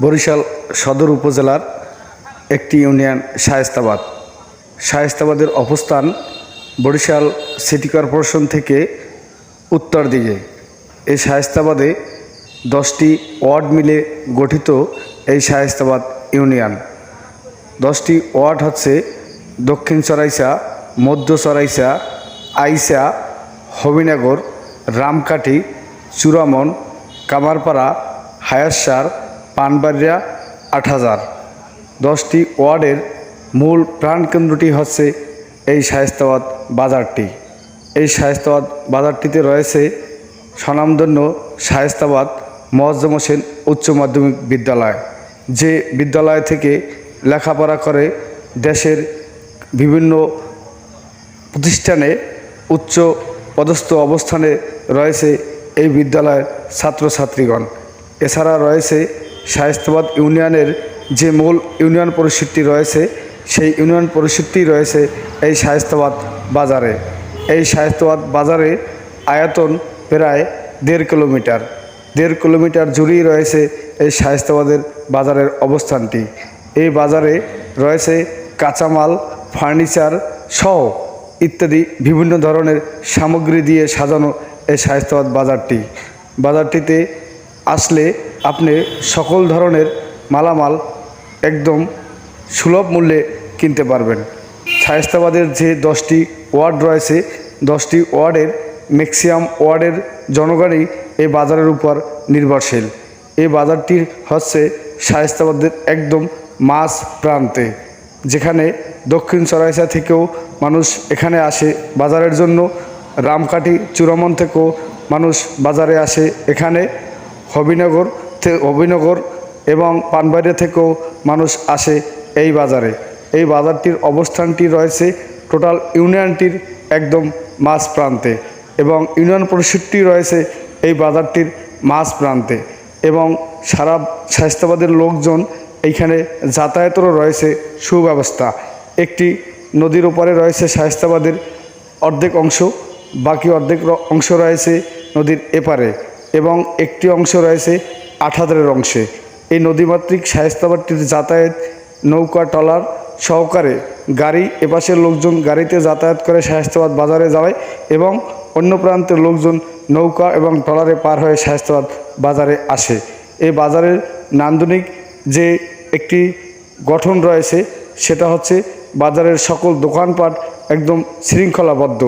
বরিশাল সদর উপজেলার একটি ইউনিয়ন শায়েস্তাবাদ। শায়েস্তাবাদের অবস্থান বরিশাল সিটি কর্পোরেশন থেকে উত্তর দিকে। এই শায়েস্তাবাদে 10টি ওয়ার্ড মিলে গঠিত এই শায়েস্তাবাদ ইউনিয়ন। 10টি ওয়ার্ড হচ্ছে দক্ষিণ চরাইচা, মধ্য চরাইচা, আইসা, হবিনগর, রামকাঠি, চূড়ামন, কামারপাড়া, হায়ারসার, পানবাড়িয়া, ৮০০০। 10টি ওয়ার্ডের মূল প্রাণকেন্দ্রটি হচ্ছে এই শায়েস্তাবাদ বাজারটি। এই শায়েস্তাবাদ বাজারটিতে রয়েছে স্বনামধন্য শায়েস্তাবাদ মোয়াজ্জেম হোসেন উচ্চ মাধ্যমিক বিদ্যালয়, যে বিদ্যালয় থেকে লেখাপড়া করে দেশের বিভিন্ন প্রতিষ্ঠানে উচ্চ পদস্থ অবস্থানে রয়েছে এই বিদ্যালয়ের ছাত্রছাত্রীগণ। এছাড়া রয়েছে শায়েস্তাবাদ ইউনিয়নের যে মূল ইউনিয়ন পরিষদটি রয়েছে, সেই ইউনিয়ন পরিষদটি রয়েছে এই শায়েস্তাবাদ বাজারে। এই শায়েস্তাবাদ বাজারে আয়তন প্রায় 1.5 কিলোমিটার। 1.5 কিলোমিটার জুড়েই রয়েছে এই শায়েস্তাবাদের বাজারের অবস্থানটি। এই বাজারে রয়েছে কাঁচামাল, ফার্নিচার সহ ইত্যাদি বিভিন্ন ধরনের সামগ্রী দিয়ে সাজানো এই শায়েস্তাবাদ বাজারটি। বাজারটিতে আসলে আপনি সকল ধরনের মালামাল একদম সুলভ মূল্যে কিনতে পারবেন। শায়েস্তাবাদের যে 10টি ওয়ার্ড রয়েছে, 10টি ওয়ার্ডের ম্যাক্সিমাম ওয়ার্ডের জনগণই এই বাজারের উপর নির্ভরশীল। এই বাজারটি হচ্ছে শায়েস্তাবাদের একদম মাঝ প্রান্তে, যেখানে দক্ষিণ চরাইচা থেকেও মানুষ এখানে আসে বাজারের জন্য। রামকাঠি, চূড়ামন থেকেও মানুষ বাজারে আসে এখানে। হবিনগর এবং পানবাড়িয়া থেকেও মানুষ আসে এই বাজারে। এই বাজারটির অবস্থানটি রয়েছে টোটাল ইউনিয়নটির একদম মাঝ প্রান্তে, এবং ইউনিয়ন পরিষদটি রয়েছে এই বাজারটির মাঝ প্রান্তে। এবং সারা শায়েস্তাবাদের লোকজন এইখানে যাতায়াতেরও রয়েছে সুব্যবস্থা। একটি নদীর ওপারে রয়েছে শায়েস্তাবাদের অর্ধেক অংশ, বাকি অর্ধেক অংশ রয়েছে নদীর এপারে, এবং একটি অংশ রয়েছে ৮০০০-এর অংশে। এই নদীমাতৃক শায়েস্তাবাদটির যাতায়াত নৌকা, ট্রলার সহকারে গাড়ি, এপাশের লোকজন গাড়িতে যাতায়াত করে শায়েস্তাবাদ বাজারে যায়, এবং অন্য প্রান্তের লোকজন নৌকা এবং ট্রলারে পার হয়ে শায়েস্তাবাদ বাজারে আসে। এই বাজারের নান্দনিক যে একটি গঠন রয়েছে, সেটা হচ্ছে বাজারের সকল দোকানপাট একদম শৃঙ্খলাবদ্ধ।